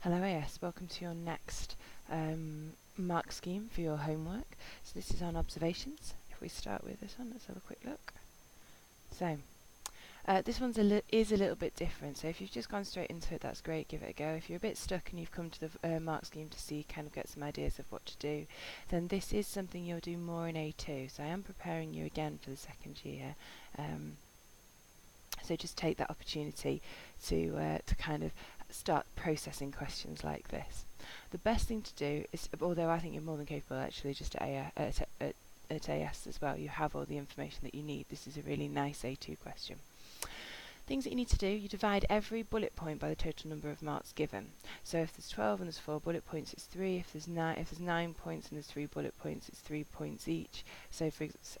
Hello AS, welcome to your next mark scheme for your homework. So this is on observations. If we start with this one, let's have a quick look. So this one's is a little bit different, so if you've just gone straight into it, that's great, give it a go. If you're a bit stuck and you've come to the mark scheme to see, kind of get some ideas of what to do, then this is something you'll do more in A2. So I am preparing you again for the second year. So just take that opportunity to kind of start processing questions like this. The best thing to do is, although I think you're more than capable actually, just at AS as well, you have all the information that you need. This is a really nice A2 question. Things that you need to do, you divide every bullet point by the total number of marks given. So if there's 12 and there's 4 bullet points, it's 3. If there's 9 points and there's 3 bullet points, it's 3 points each. So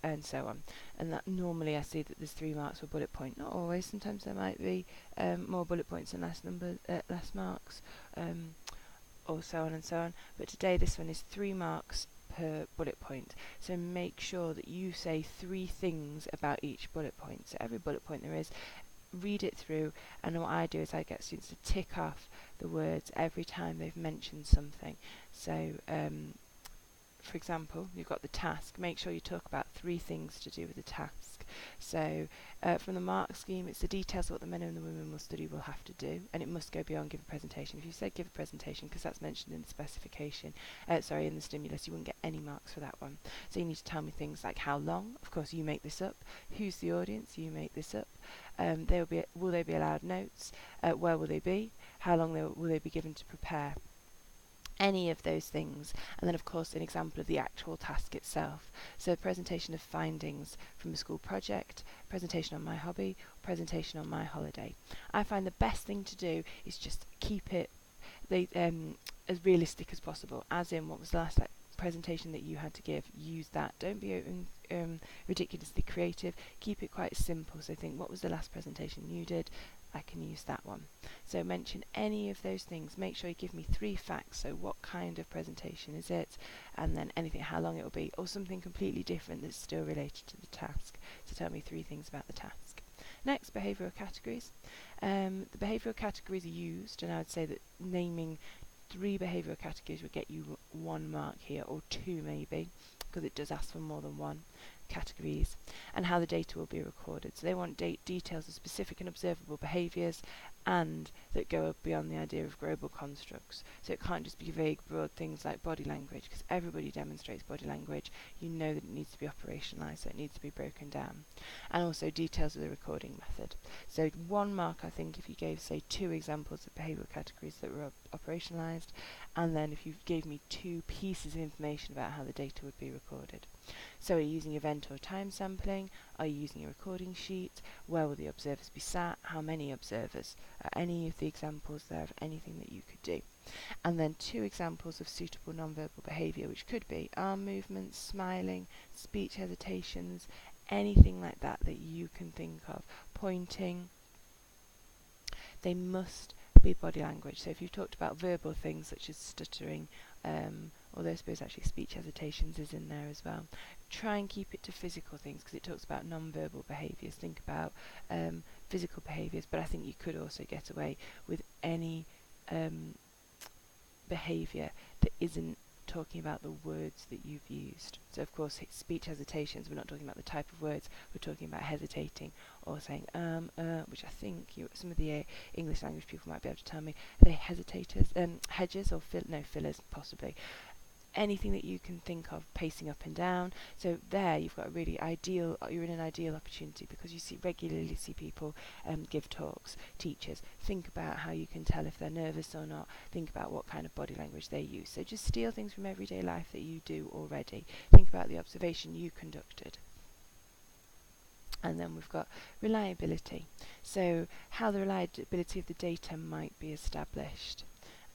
and so on. And that normally I see that there's 3 marks per bullet point. Not always. Sometimes there might be more bullet points and less marks, or so on and so on. But today this one is 3 marks per bullet point. So make sure that you say 3 things about each bullet point. So every bullet point there is, read it through, and what I do is I get students to tick off the words every time they've mentioned something. So for example, you've got the task. Make sure you talk about 3 things to do with the task. So from the mark scheme, it's the details of what the men and the women will study will have to do, and it must go beyond give a presentation. If you said give a presentation, because that's mentioned in the specification, in the stimulus, you wouldn't get any marks for that one. So you need to tell me things like how long. Of course, you make this up. Who's the audience? You make this up. Will they be allowed notes? Where will they be? How long will they be given to prepare? Any of those things, and then of course an example of the actual task itself. So presentation of findings from a school project, presentation on my hobby, presentation on my holiday. I find the best thing to do is just keep it as realistic as possible, as in what was the last presentation that you had to give, use that. Don't be ridiculously creative, keep it quite simple. So think, what was the last presentation you did? I can use that one. So mention any of those things. Make sure you give me 3 facts. So what kind of presentation is it? And then anything, how long it will be, or something completely different that's still related to the task. So tell me 3 things about the task. Next, behavioural categories. The behavioural categories are used, and I would say that naming 3 behavioural categories would get you 1 mark here, or 2 maybe, because it does ask for more than 1 categories, and how the data will be recorded. So they want details of specific and observable behaviours, and that go beyond the idea of global constructs. So it can't just be vague, broad things like body language, because everybody demonstrates body language. You know that it needs to be operationalised, so it needs to be broken down. And also details of the recording method. So 1 mark, I think, if you gave, say, 2 examples of behavioural categories that were operationalised, and then if you gave me 2 pieces of information about how the data would be recorded. So are you using event or time sampling? Are you using a recording sheet? Where will the observers be sat? How many observers? Any of the examples there of anything that you could do. And then 2 examples of suitable nonverbal behaviour, which could be arm movements, smiling, speech hesitations, anything like that that you can think of. Pointing. They must be body language. So if you've talked about verbal things such as stuttering, although I suppose actually speech hesitations is in there as well. Try and keep it to physical things, because it talks about non-verbal behaviours. Think about physical behaviours, but I think you could also get away with any behaviour that isn't talking about the words that you've used. So of course speech hesitations, we're not talking about the type of words, we're talking about hesitating or saying which I think some of the English language people might be able to tell me. Are they hesitators, hedges or fillers possibly. Anything that you can think of, pacing up and down. So there you've got a really ideal, you're in an ideal opportunity, because you regularly see people give talks, teachers. Think about how you can tell if they're nervous or not. Think about what kind of body language they use. So just steal things from everyday life that you do already. Think about the observation you conducted. And then we've got reliability. So how the reliability of the data might be established.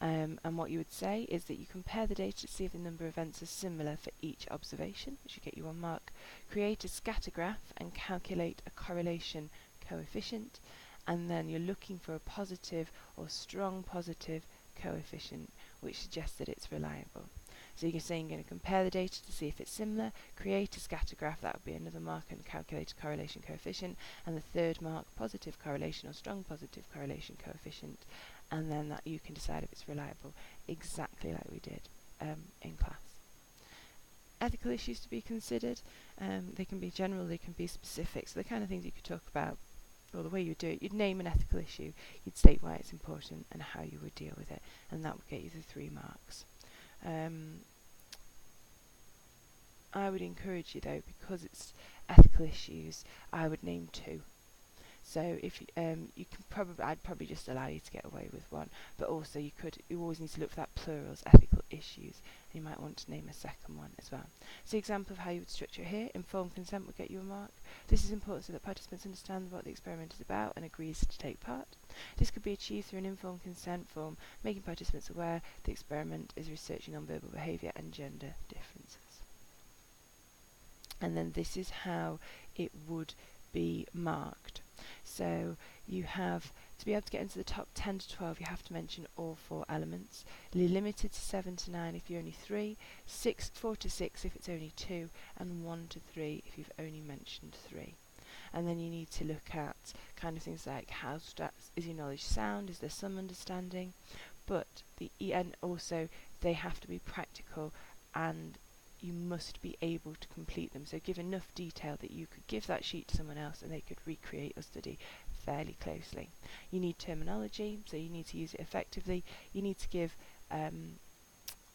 And what you would say is that you compare the data to see if the number of events are similar for each observation, which should get you 1 mark. Create a scatter graph and calculate a correlation coefficient, and then you're looking for a positive or strong positive coefficient, which suggests that it's reliable. So you're saying you're going to compare the data to see if it's similar, create a scatter graph, that would be another mark, and calculate a correlation coefficient, and the 3rd mark, positive correlation or strong positive correlation coefficient, and then that you can decide if it's reliable, exactly like we did in class. Ethical issues to be considered, they can be general, they can be specific, so the kind of things you could talk about, or the way you would do it, you'd name an ethical issue, you'd state why it's important and how you would deal with it, and that would get you the 3 marks. I would encourage you though, because it's ethical issues, I would name 2. So if you can I'd probably just allow you to get away with 1, but also you always need to look for that plurals, ethical issues, and you might want to name a second one as well. So example of how you would structure it here: informed consent would get you a mark. This is important so that participants understand what the experiment is about and agrees to take part. This could be achieved through an informed consent form, making participants aware the experiment is researching on verbal behaviour and gender differences. And then this is how it would be marked. So you have, to be able to get into the top 10 to 12, you have to mention all 4 elements. Limited to 7 to 9 if you're only 3, 4 to 6 if it's only 2, and 1 to 3 if you've only mentioned 3. And then you need to look at kind of things like how is your knowledge sound, is there some understanding, but and also they have to be practical, and you must be able to complete them. So give enough detail that you could give that sheet to someone else and they could recreate your study fairly closely. You need terminology, so you need to use it effectively. You need to give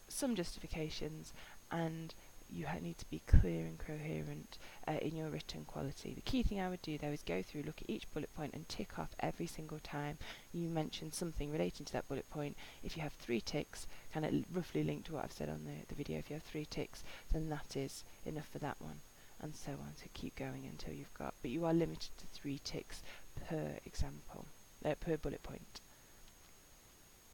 some justifications, and you need to be clear and coherent in your written quality. The key thing I would do though is go through, look at each bullet point and tick off every single time you mention something relating to that bullet point. If you have 3 ticks, kind of roughly linked to what I've said on the video, if you have 3 ticks, then that is enough for that one, and so on. So keep going until you've got, but you are limited to 3 ticks per example, per bullet point.